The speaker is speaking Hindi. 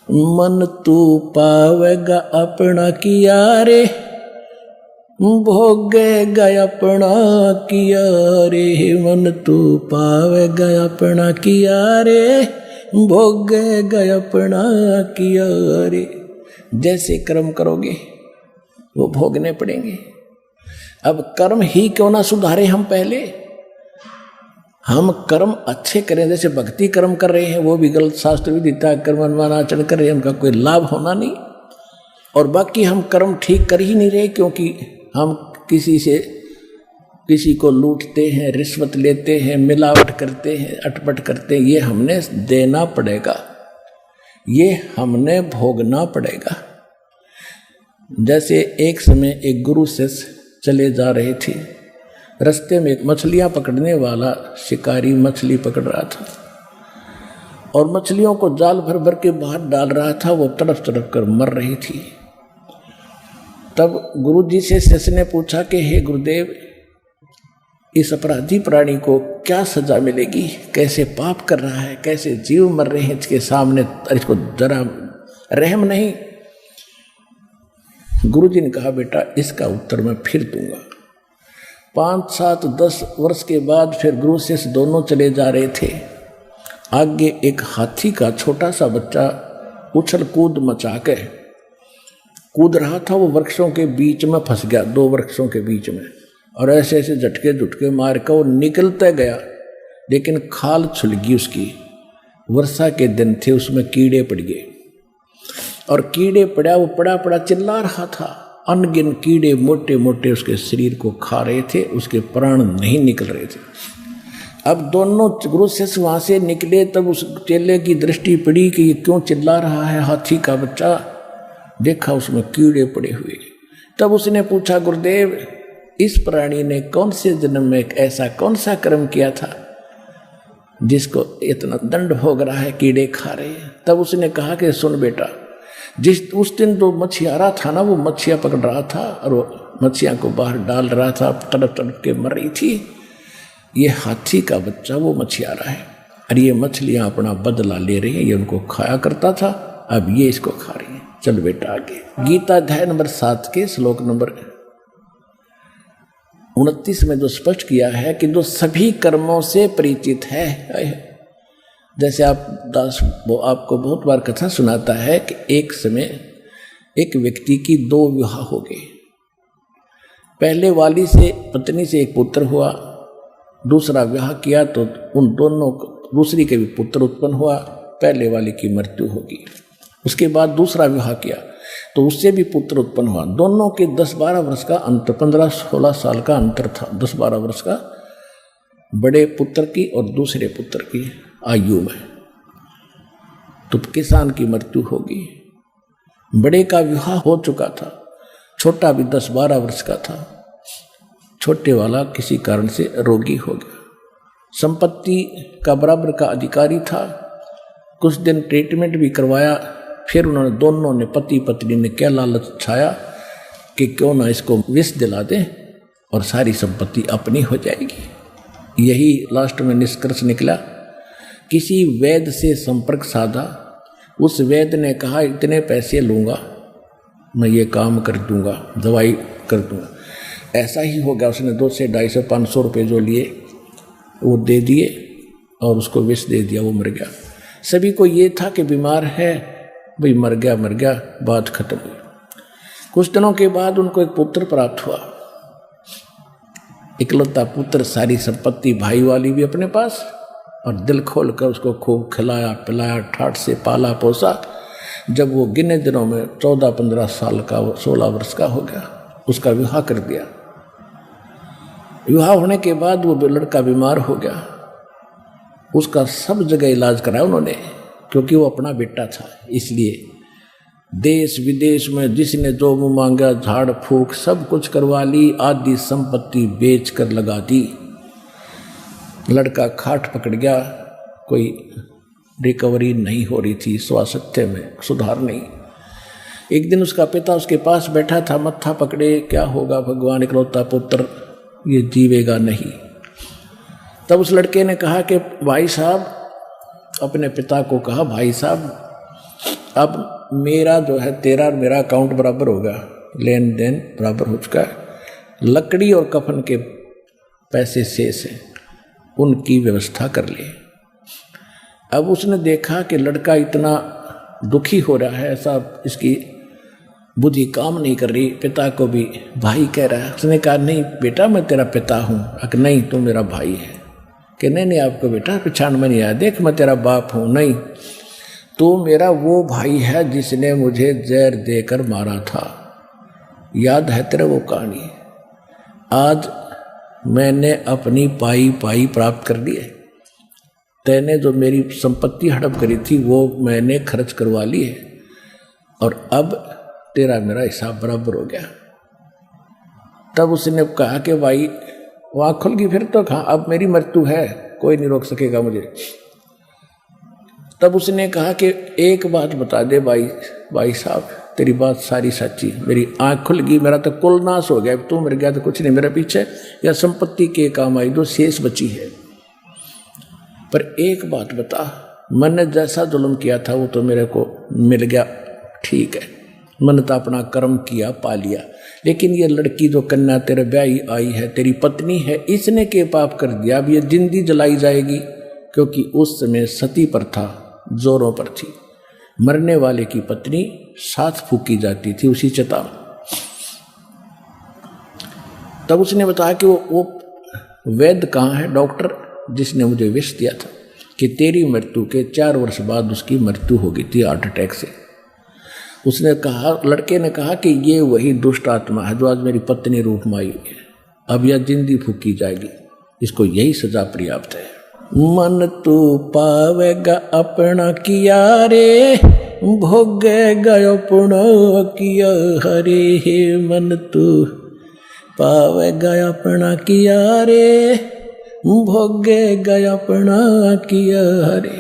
मन तू पावेगा अपना किया रे, भोगेगा अपना किया रे। मन तू पावेगा अपना किया रे, भोगेगा अपना किया रे। जैसे कर्म करोगे वो भोगने पड़ेंगे। अब कर्म ही क्यों ना सुधारे हम पहले, हम कर्म अच्छे करें। जैसे भक्ति कर्म कर रहे हैं वो भी गलत, शास्त्र विदिता कर्म अनुमान आचरण कर रहे हैं, उनका कोई लाभ होना नहीं। और बाकी हम कर्म ठीक कर ही नहीं रहे, क्योंकि हम किसी को लूटते हैं, रिश्वत लेते हैं, मिलावट करते हैं, अटपट करते हैं। ये हमने देना पड़ेगा, ये हमने भोगना पड़ेगा। जैसे एक समय एक गुरु से चले जा रहे थे, रास्ते में एक मछलियां पकड़ने वाला शिकारी मछली पकड़ रहा था और मछलियों को जाल भर भर के बाहर डाल रहा था। वो तड़प तड़प कर मर रही थी। तब गुरु जी से शिष्य ने पूछा कि हे गुरुदेव, इस अपराधी प्राणी को क्या सजा मिलेगी, कैसे पाप कर रहा है, कैसे जीव मर रहे हैं इसके सामने, इसको जरा रहम नहीं। गुरु जी ने कहा बेटा इसका उत्तर मैं फिर दूंगा। 5, 7, 10 वर्ष के बाद फिर गुरु शिष्य दोनों चले जा रहे थे। आगे एक हाथी का छोटा सा बच्चा उछल कूद मचा के कूद रहा था। वो वृक्षों के बीच में फंस गया, 2 वृक्षों के बीच में, और ऐसे ऐसे झटके झुटके मार कर वो निकलते गया, लेकिन खाल छुल गई उसकी। वर्षा के दिन थे, उसमें कीड़े पड़ गए और कीड़े पड़ा, वो पड़ा पड़ा चिल्ला रहा था। अनगिन कीड़े मोटे मोटे उसके शरीर को खा रहे थे, उसके प्राण नहीं निकल रहे थे। अब दोनों गुरु शिष्य वहां से निकले, तब उस चेले की दृष्टि पड़ी कि ये क्यों चिल्ला रहा है हाथी का बच्चा। देखा उसमें कीड़े पड़े हुए। तब उसने पूछा गुरुदेव, इस प्राणी ने कौन से जन्म में ऐसा कौन सा कर्म किया था जिसको इतना दंड भोग रहा है, कीड़े खा रहे हैं। तब उसने कहा कि सुन बेटा, उस दिन तो मछियारा था ना, वो मछिया पकड़ रहा था और वो मछिया को बाहर डाल रहा था, तड़प तड़प के मर रही थी। ये हाथी का बच्चा वो मछियारा है और ये मछलियां अपना बदला ले रही हैं। ये उनको खाया करता था, अब ये इसको खा रही है। चल बेटा आगे। गीता अध्याय नंबर 7 के श्लोक नंबर 29 में जो स्पष्ट किया है कि जो सभी कर्मों से परिचित है। जैसे वो आपको बहुत बार कथा सुनाता है कि एक समय एक व्यक्ति की 2 विवाह हो गए। पहले वाली से पत्नी से एक पुत्र हुआ, दूसरा विवाह किया तो उन दोनों दूसरी के भी पुत्र उत्पन्न हुआ, पहले वाली की मृत्यु होगी। उसके बाद दूसरा विवाह किया तो उससे भी पुत्र उत्पन्न हुआ। दोनों के 10-12 वर्ष का अंतर, 15-16 साल का अंतर था। 10-12 वर्ष का बड़े पुत्र की और दूसरे पुत्र की आयु में। तो किसान की मृत्यु होगी। बड़े का विवाह हो चुका था, छोटा भी 10-12 वर्ष का था। छोटे वाला किसी कारण से रोगी हो गया। संपत्ति का बराबर का अधिकारी था। कुछ दिन ट्रीटमेंट भी करवाया। फिर उन्होंने दोनों ने, पति पत्नी ने क्या लालच छाया कि क्यों ना इसको विष दिला दें और सारी संपत्ति अपनी हो जाएगी। यही लास्ट में निष्कर्ष निकला। किसी वैद्य से संपर्क साधा। उस वैद्य ने कहा इतने पैसे लूँगा, मैं ये काम कर दूँगा, दवाई कर दूँगा। ऐसा ही हो गया। उसने 200, 250, 500 रुपये जो लिए वो दे दिए और उसको विष दे दिया, वो मर गया। सभी को ये था कि बीमार है, भाई मर गया, बात खत्म हुई। कुछ दिनों के बाद उनको एक पुत्र प्राप्त हुआ, इकलौता पुत्र, सारी संपत्ति भाई वाली भी अपने पास, और दिल खोल कर उसको खूब खिलाया पिलाया, ठाठ से पाला पोसा। जब वो गिने दिनों में 14-15 साल का, 16 वर्ष का हो गया, उसका विवाह कर दिया। विवाह होने के बाद वो लड़का बीमार हो गया। उसका सब जगह इलाज कराया उन्होंने, क्योंकि वो अपना बेटा था। इसलिए देश विदेश में जिसने जो मुँह मांगा, झाड़ फूक सब कुछ करवा ली, आधी संपत्ति बेच कर लगा दी। लड़का खाट पकड़ गया, कोई रिकवरी नहीं हो रही थी, स्वास्थ्य में सुधार नहीं। एक दिन उसका पिता उसके पास बैठा था, मत्था पकड़े, क्या होगा भगवान, इकलौता पुत्र, ये जीवेगा नहीं। तब उस लड़के ने कहा कि भाई साहब, अपने पिता को कहा, भाई साहब अब मेरा जो है तेरा और मेरा अकाउंट बराबर होगा, लेन देन बराबर हो चुका है, लकड़ी और कफन के पैसे शेष हैं, उनकी व्यवस्था कर ले। अब उसने देखा कि लड़का इतना दुखी हो रहा है, ऐसा इसकी बुद्धि काम नहीं कर रही, पिता को भी भाई कह रहा है। उसने कहा नहीं बेटा मैं तेरा पिता हूँ। अगर नहीं तू मेरा भाई है। कि नहीं आपको बेटा पहचान में नहीं आया, देख मैं तेरा बाप हूँ। नहीं तो मेरा वो भाई है जिसने मुझे जहर देकर मारा था, याद है तेरा वो कहानी। आज मैंने अपनी पाई पाई प्राप्त कर ली है, तैने जो मेरी संपत्ति हड़प करी थी वो मैंने खर्च करवा ली है, और अब तेरा मेरा हिसाब बराबर हो गया। तब उसने कहा कि भाई वहाँ खुल गई फिर तो कहा अब मेरी मृत्यु है, कोई नहीं रोक सकेगा मुझे। तब उसने कहा कि एक बात बता दे भाई साहब, तेरी बात सारी सच्ची, मेरी आँख खुल गई, मेरा तो कुल नाश हो गया, तू मर गया तो कुछ नहीं मेरे पीछे, या संपत्ति के काम आई जो शेष बची है। पर एक बात बता, मैंने जैसा जुल्म किया था वो तो मेरे को मिल गया, ठीक है, मैंने तो अपना कर्म किया पा लिया, लेकिन ये लड़की जो कन्या तेरे ब्याही आई है, तेरी पत्नी है, इसने के पाप कर दिया, अब ये जिंदी जलाई जाएगी। क्योंकि उस समय सती प्रथा जोरों पर थी, मरने वाले की पत्नी साथ फूकी जाती थी उसी चिता में। तब उसने बताया कि वो वैद्य कहाँ है, डॉक्टर जिसने मुझे विष दिया था कि तेरी मृत्यु के 4 वर्ष बाद उसकी मृत्यु हो गई थी हार्ट अटैक से। उसने कहा, लड़के ने कहा कि ये वही दुष्ट आत्मा है जो आज मेरी पत्नी रूप में आई हुई है, अब यह जिंदी फूकी जाएगी, इसको यही सजा पर्याप्त है। मन तू पावेगा अपना किया रे, भोगेगा अपना किया हरे। मन तू पावेगा अपना किया रे, भोगेगा अपना किया हरे।